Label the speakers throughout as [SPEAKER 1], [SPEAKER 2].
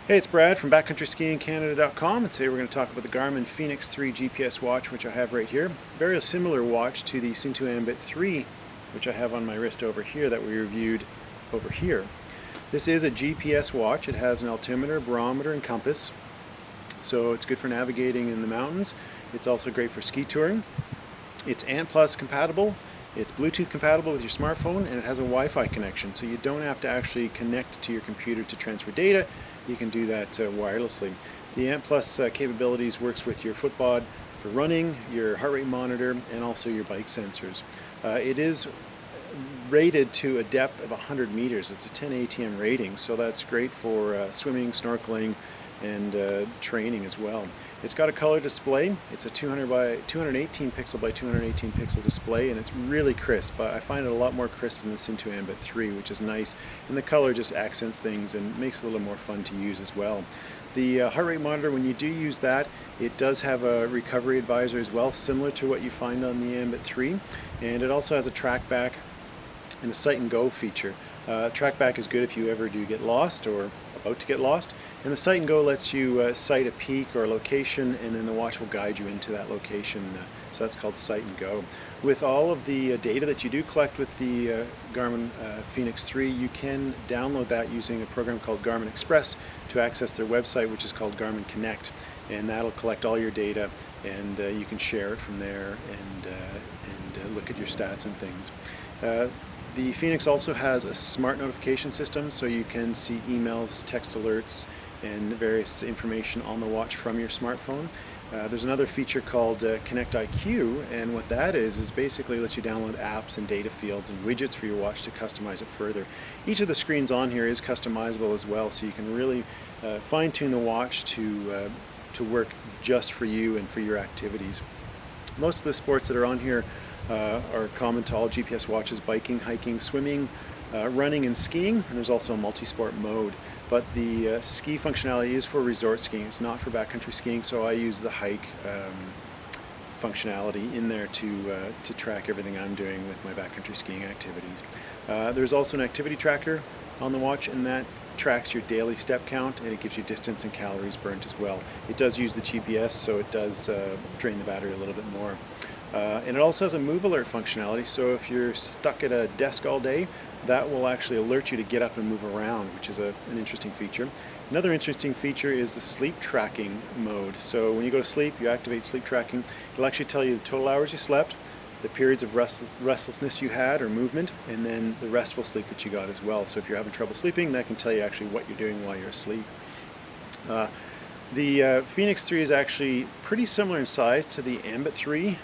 [SPEAKER 1] Hey, it's Brad from Backcountry Skiing Canada.com, and today we're going to talk about the Garmin Fenix 3 GPS watch, which I have right here. Very similar watch to the Synto Ambit 3, which I have on my wrist over here that we reviewed over here. This is a GPS watch. It has an altimeter, barometer, and compass, so it's good for navigating in the mountains. It's also great for ski touring. It's Ant Plus compatible. It's Bluetooth compatible with your smartphone, and it has a Wi-Fi connection, so you don't have to actually connect to your computer to transfer data. You can do that wirelessly. The Ant Plus capabilities works with your footbod for running, your heart rate monitor, and also your bike sensors. It is rated to a depth of 100 meters. It's a 10 ATM rating, so that's great for swimming, snorkeling, and training as well. It's got a color display. It's a 218 pixel by 218 pixel display, and it's really crisp. I find it a lot more crisp than the Synto Ambit 3, which is nice, and the color just accents things and makes it a little more fun to use as well. The heart rate monitor, when you do use that, it does have a recovery advisor as well, similar to what you find on the Ambit 3, and it also has a track back and a sight and go feature. Track back is good if you ever do get lost or about to get lost, and the sight and go lets you sight a peak or a location, and then the watch will guide you into that location, so that's called sight and go. With all of the data that you do collect with the Garmin Fenix 3, you can download that using a program called Garmin Express to access their website, which is called Garmin Connect, and that'll collect all your data, and you can share it from there and look at your stats and things. The Fenix also has a smart notification system, so you can see emails, text alerts, and various information on the watch from your smartphone. There's another feature called Connect IQ, and what that is basically lets you download apps and data fields and widgets for your watch to customize it further. Each of the screens on here is customizable as well, so you can really fine-tune the watch to work just for you and for your activities. Most of the sports that are on here are common to all GPS watches: biking, hiking, swimming, running, and skiing. And there's also a multi-sport mode. But the ski functionality is for resort skiing. It's not for backcountry skiing, so I use the hike functionality in there to track everything I'm doing with my backcountry skiing activities. There's also an activity tracker on the watch, and that tracks your daily step count, and it gives you distance and calories burnt as well. It does use the GPS, so it does drain the battery a little bit more. And it also has a move alert functionality, so if you're stuck at a desk all day, that will actually alert you to get up and move around, which is an interesting feature. Another interesting feature is the sleep tracking mode. So when you go to sleep, you activate sleep tracking. It'll actually tell you the total hours you slept, the periods of restlessness you had or movement, and then the restful sleep that you got as well. So if you're having trouble sleeping, that can tell you actually what you're doing while you're asleep. The Fenix 3 is actually pretty similar in size to the Ambit 3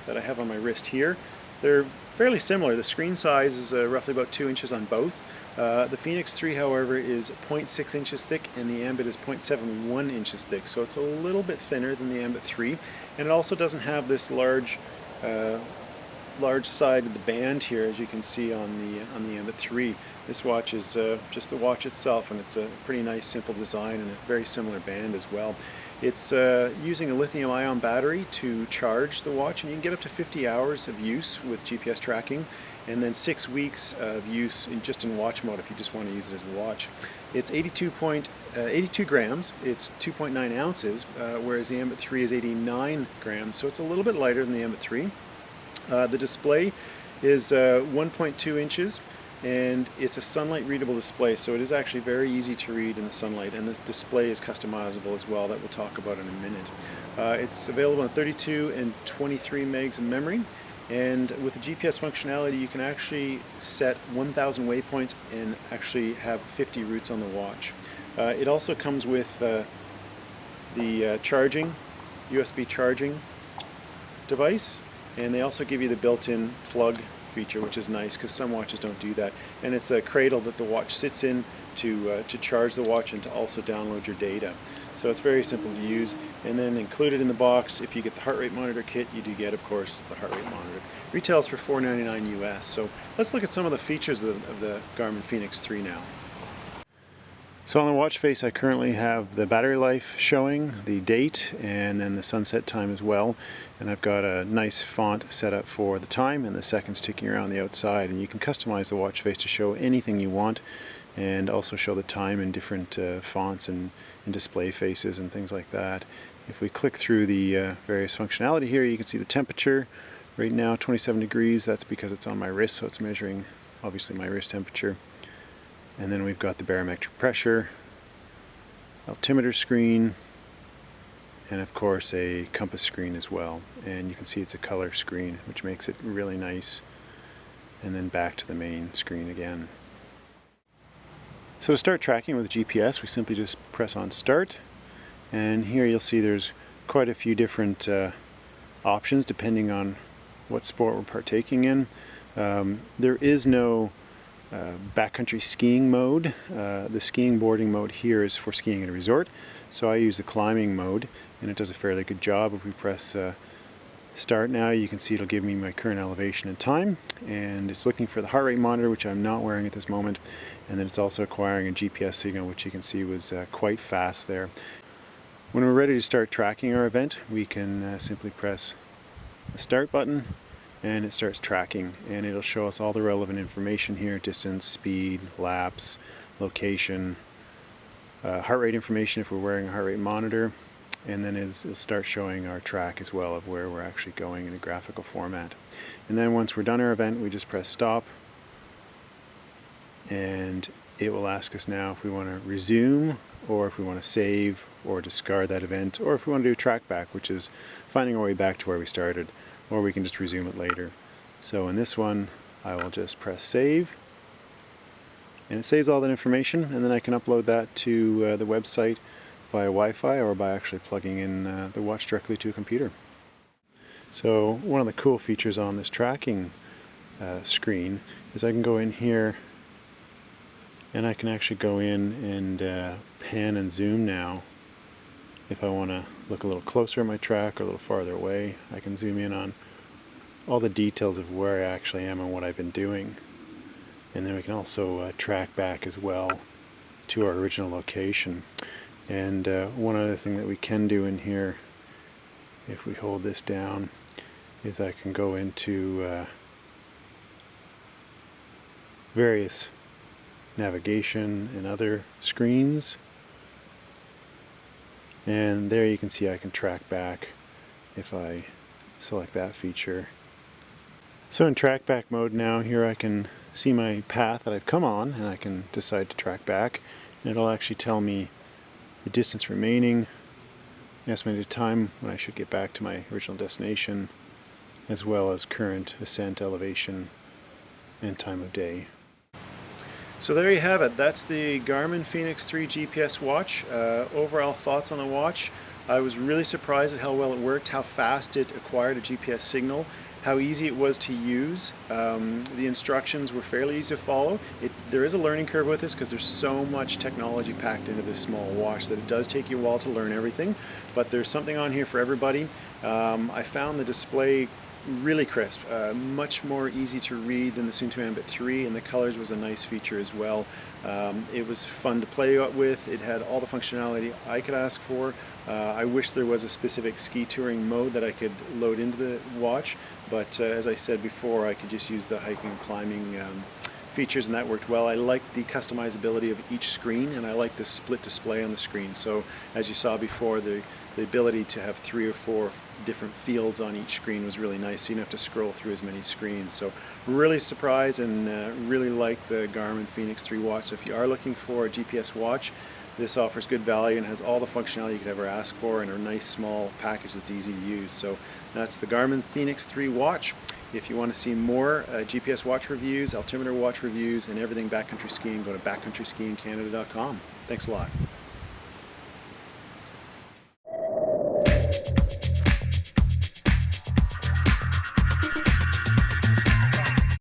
[SPEAKER 1] that I have on my wrist here. They're fairly similar. The screen size is roughly about 2 inches on both. The Fenix 3, however, is 0.6 inches thick, and the Ambit is 0.71 inches thick, so it's a little bit thinner than the Ambit 3, and it also doesn't have this large side of the band here, as you can see on the Ambit 3. This watch is just the watch itself, and it's a pretty nice, simple design and a very similar band as well. It's using a lithium-ion battery to charge the watch, and you can get up to 50 hours of use with GPS tracking, and then 6 weeks of use just in watch mode if you just want to use it as a watch. It's 82 grams, it's 2.9 ounces, whereas the Ambit 3 is 89 grams, so it's a little bit lighter than the Ambit 3. The display is 1.2 inches, and it's a sunlight readable display, so it is actually very easy to read in the sunlight, and the display is customizable as well, that we'll talk about in a minute. It's available on 32 and 23 megs of memory, and with the GPS functionality you can actually set 1,000 waypoints and actually have 50 routes on the watch. It also comes with the USB charging device, and they also give you the built-in plug feature, which is nice because some watches don't do that. And it's a cradle that the watch sits in to charge the watch and to also download your data. So it's very simple to use. And then included in the box, if you get the heart rate monitor kit, you do get, of course, the heart rate monitor. Retails for $4.99 US. So let's look at some of the features of the Garmin Fenix 3 now. So on the watch face I currently have the battery life showing, the date, and then the sunset time as well. And I've got a nice font set up for the time and the seconds ticking around the outside, and you can customize the watch face to show anything you want. and also show the time in different fonts and display faces and things like that. If we click through the various functionality here, you can see the temperature. Right now 27 degrees, that's because it's on my wrist, so it's measuring obviously my wrist temperature. And then we've got the barometric pressure, altimeter screen, and of course a compass screen as well. And you can see it's a color screen, which makes it really nice. And then back to the main screen again. So to start tracking with GPS, we simply just press on start. And here you'll see there's quite a few different options depending on what sport we're partaking in. There is no backcountry skiing mode. The skiing boarding mode here is for skiing at a resort, so I use the climbing mode, and it does a fairly good job. If we press start now, you can see it'll give me my current elevation and time, and it's looking for the heart rate monitor, which I'm not wearing at this moment, and then it's also acquiring a GPS signal, which you can see was quite fast there. When we're ready to start tracking our event, we can simply press the start button, and it starts tracking, and it'll show us all the relevant information here: distance, speed, laps, location, heart rate information if we're wearing a heart rate monitor, and then it'll start showing our track as well of where we're actually going in a graphical format. And then once we're done our event, we just press stop, and it will ask us now if we want to resume, or if we want to save or discard that event, or if we want to do track back, which is finding our way back to where we started, or we can just resume it later. So in this one, I will just press save, and it saves all that information, and then I can upload that to the website via Wi-Fi or by actually plugging in the watch directly to a computer. So one of the cool features on this tracking screen is I can go in here and I can actually go in and pan and zoom now. If I want to look a little closer at my track or a little farther away, I can zoom in on all the details of where I actually am and what I've been doing. And then we can also track back as well to our original location. And one other thing that we can do in here, if we hold this down, is I can go into various navigation and other screens, and there you can see I can track back if I select that feature. So in track back mode now, here I can see my path that I've come on, and I can decide to track back, and it'll actually tell me the distance remaining, estimated time when I should get back to my original destination, as well as current ascent elevation and time of day. So there you have it. That's the Garmin Fenix 3 GPS watch. Overall thoughts on the watch: I was really surprised at how well it worked, how fast it acquired a GPS signal, how easy it was to use. The instructions were fairly easy to follow. There is a learning curve with this because there's so much technology packed into this small watch that it does take you a while to learn everything, but there's something on here for everybody. I found the display really crisp, much more easy to read than the Soon to Ambit 3, and the colors was a nice feature as well. It was fun to play with. It had all the functionality I could ask for. I wish there was a specific ski touring mode that I could load into the watch, but as I said before, I could just use the hiking and climbing features, and that worked well. I like the customizability of each screen, and I like the split display on the screen. So as you saw before, the ability to have 3 or 4 different fields on each screen was really nice, so you don't have to scroll through as many screens. So really surprised and really like the Garmin Fenix 3 watch. So if you are looking for a GPS watch, this offers good value and has all the functionality you could ever ask for in a nice small package that's easy to use. So that's the Garmin Fenix 3 watch. If you want to see more GPS watch reviews, altimeter watch reviews, and everything backcountry skiing, go to backcountryskiingcanada.com. Thanks a lot.